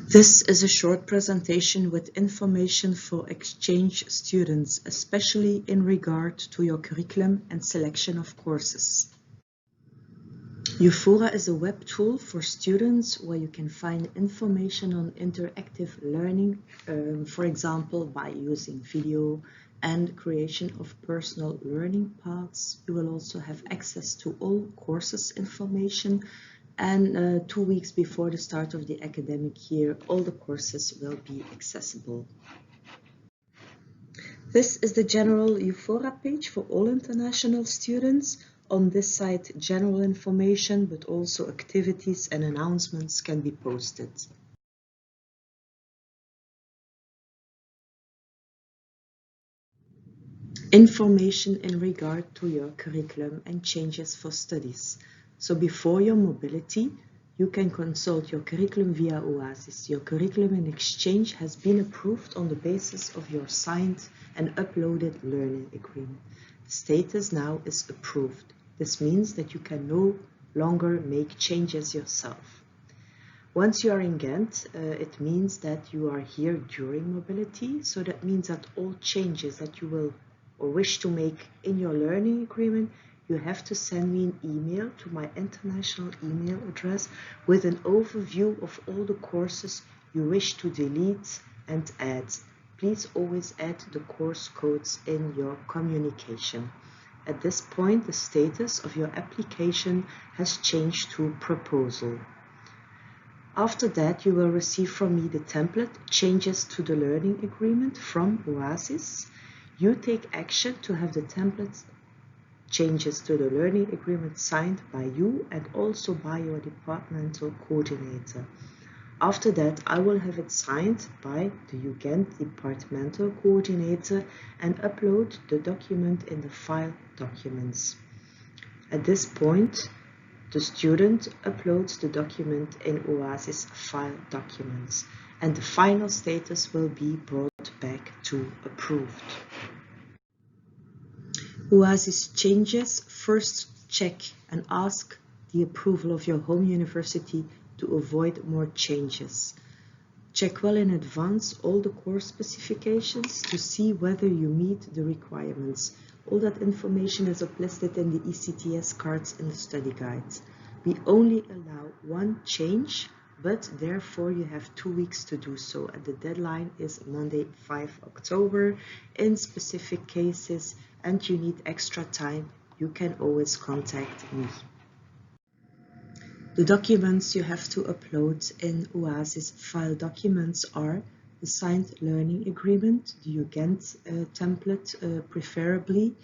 This is a short presentation with information for exchange students, especially in regard to your curriculum and selection of courses. Euphora is a web tool for students where you can find information on interactive learning, for example, by using video and creation of personal learning paths. You will also have access to all courses information, and 2 weeks before the start of the academic year, all the courses will be accessible. This is the general Euphora page for all international students. On this site, general information, but also activities and announcements can be posted. Information in regard to your curriculum and changes for studies. So before your mobility, you can consult your curriculum via OASIS. Your curriculum in exchange has been approved on the basis of your signed and uploaded learning agreement. The status now is approved. This means that you can no longer make changes yourself. Once you are in Ghent, it means that you are here during mobility. So that means that all changes that you will or wish to make in your learning agreement, you have to send me an email to my international email address with an overview of all the courses you wish to delete and add. Please always add the course codes in your communication. At this point, the status of your application has changed to proposal. After that, you will receive from me the template changes to the learning agreement from OASIS. You take action to have the template changes to the learning agreement signed by you and also by your departmental coordinator. After that, I will have it signed by the UGent departmental coordinator and upload the document in the file documents. At this point, the student uploads the document in OASIS file documents, and the final status will be brought back to approved. OASIS changes. First check and ask the approval of your home university to avoid more changes. Check well in advance all the course specifications to see whether you meet the requirements. All that information is listed in the ECTS cards in the study guides. We only allow one change, but therefore you have 2 weeks to do so, and the deadline is Monday, 5 October. In specific cases, and you need extra time, you can always contact me. The documents you have to upload in OASIS file documents are the signed learning agreement, the UGent template preferably,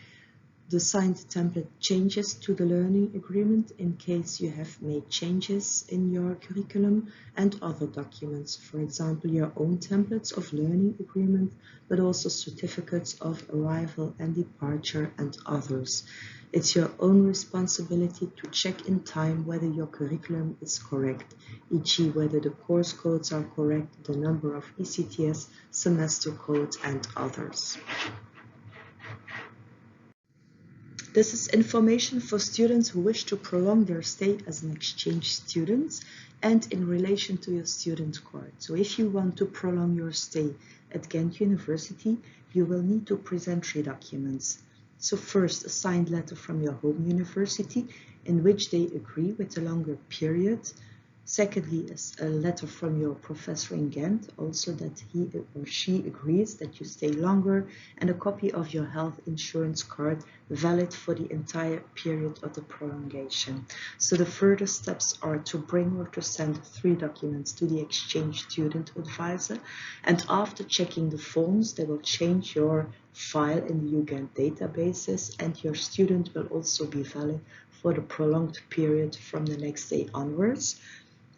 the signed template changes to the learning agreement in case you have made changes in your curriculum, and other documents, for example, your own templates of learning agreement, but also certificates of arrival and departure and others. It's your own responsibility to check in time whether your curriculum is correct, e.g. whether the course codes are correct, the number of ECTS, semester codes, and others. This is information for students who wish to prolong their stay as an exchange student and in relation to your student card. So if you want to prolong your stay at Ghent University, you will need to present 3 documents. So first, a signed letter from your home university in which they agree with a longer period. Secondly, a letter from your professor in Ghent, also that he or she agrees that you stay longer, and a copy of your health insurance card valid for the entire period of the prolongation. So the further steps are to bring or to send 3 documents to the exchange student advisor, and after checking the forms, they will change your file in the UGent databases, and your student will also be valid for the prolonged period from the next day onwards.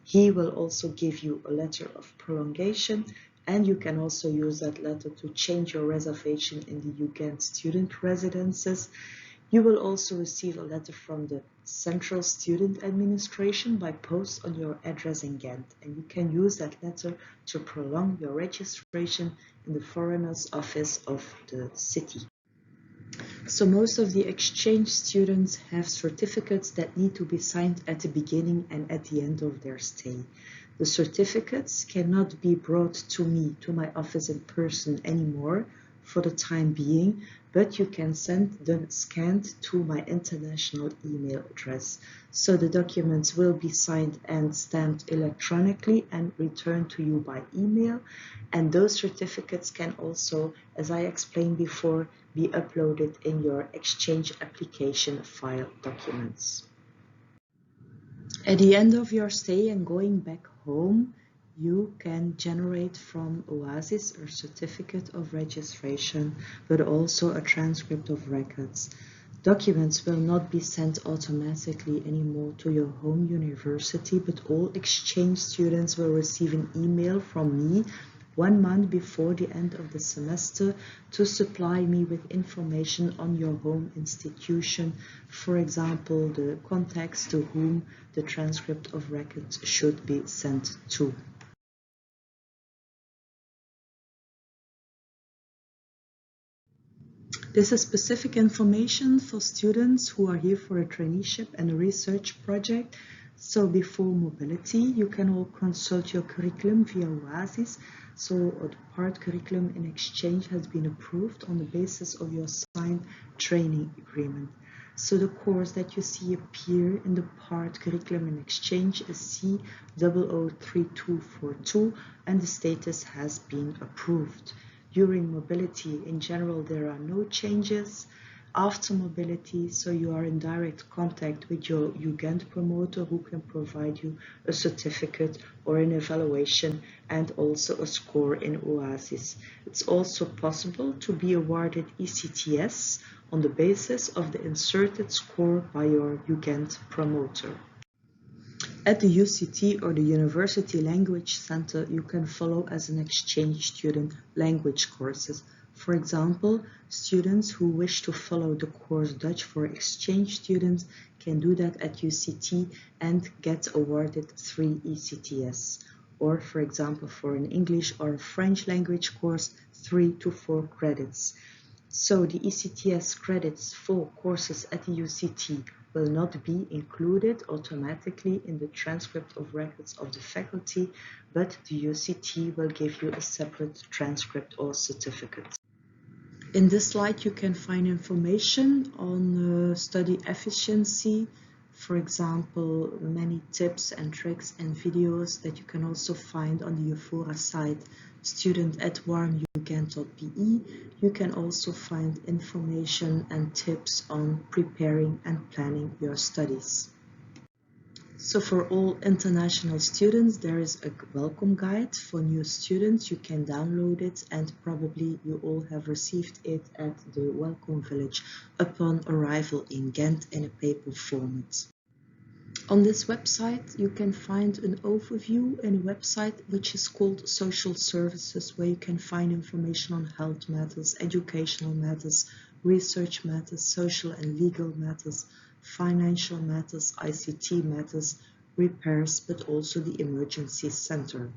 He will also give you a letter of prolongation, and you can also use that letter to change your reservation in the UGent student residences. You will also receive a letter from the Central Student Administration by post on your address in Ghent, and you can use that letter to prolong your registration in the Foreigners Office of the city. So most of the exchange students have certificates that need to be signed at the beginning and at the end of their stay. The certificates cannot be brought to me, to my office in person anymore for the time being, but you can send them scanned to my international email address. So the documents will be signed and stamped electronically and returned to you by email. And those certificates can also, as I explained before, be uploaded in your Exchange application file documents. At the end of your stay and going back home, you can generate from OASIS a certificate of registration, but also a transcript of records. Documents will not be sent automatically anymore to your home university, but all exchange students will receive an email from me 1 month before the end of the semester to supply me with information on your home institution, for example, the contacts to whom the transcript of records should be sent to. This is specific information for students who are here for a traineeship and a research project. So before mobility, you can all consult your curriculum via OASIS. So the part curriculum in exchange has been approved on the basis of your signed training agreement. So the course that you see appear in the part curriculum in exchange is C003242 and the status has been approved. During mobility, in general, there are no changes. After mobility, so you are in direct contact with your UGent promoter who can provide you a certificate or an evaluation and also a score in OASIS. It's also possible to be awarded ECTS on the basis of the inserted score by your UGent promoter. At the UCT or the University Language Center, you can follow as an exchange student language courses. For example, students who wish to follow the course Dutch for exchange students can do that at UCT and get awarded 3 ECTS. Or, for example, for an English or a French language course, 3 to 4 credits. So the ECTS credits for courses at the UCT will not be included automatically in the transcript of records of the faculty, but the UCT will give you a separate transcript or certificate. In this slide, you can find information on study efficiency, for example, many tips and tricks and videos that you can also find on the Eufora site, student@warmugent.be. You can also find information and tips on preparing and planning your studies. So for all international students, there is a welcome guide for new students. You can download it and probably you all have received it at the Welcome Village upon arrival in Ghent in a paper format. On this website, you can find an overview in a website which is called Social Services, where you can find information on health matters, educational matters, research matters, social and legal matters, financial matters, ICT matters, repairs, but also the emergency center.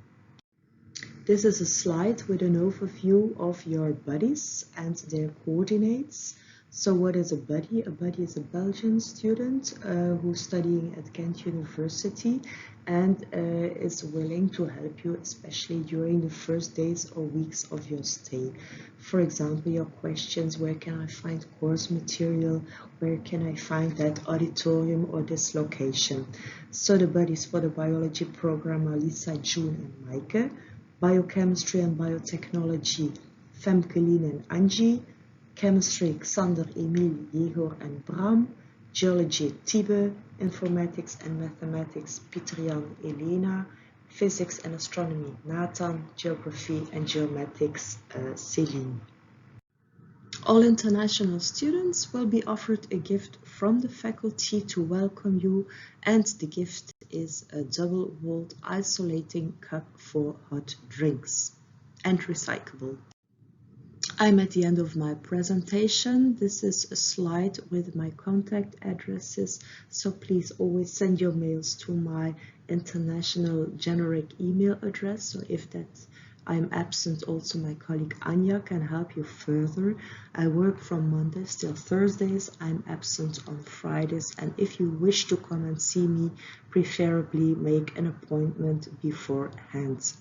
This is a slide with an overview of your buddies and their coordinates. So what is a buddy? A buddy is a Belgian student who's studying at Ghent University and is willing to help you, especially during the first days or weeks of your stay. For example, your questions, where can I find course material? Where can I find that auditorium or this location? So the buddies for the biology program are Lisa, June and Maaike. Biochemistry and biotechnology, Femke, Lien and Angie. Chemistry, Xander, Emil, Yegor and Bram. Geology, Tibe. Informatics and mathematics, Pieter-Jan, Elena. Physics and astronomy, Nathan. Geography and geomatics, Celine. All international students will be offered a gift from the faculty to welcome you, and the gift is a double-walled isolating cup for hot drinks and recyclable. I'm at the end of my presentation. This is a slide with my contact addresses, so please always send your mails to my international generic email address. So if that I'm absent. Also, my colleague Anya can help you further. I work from Mondays till Thursdays. I'm absent on Fridays. And if you wish to come and see me, preferably make an appointment beforehand.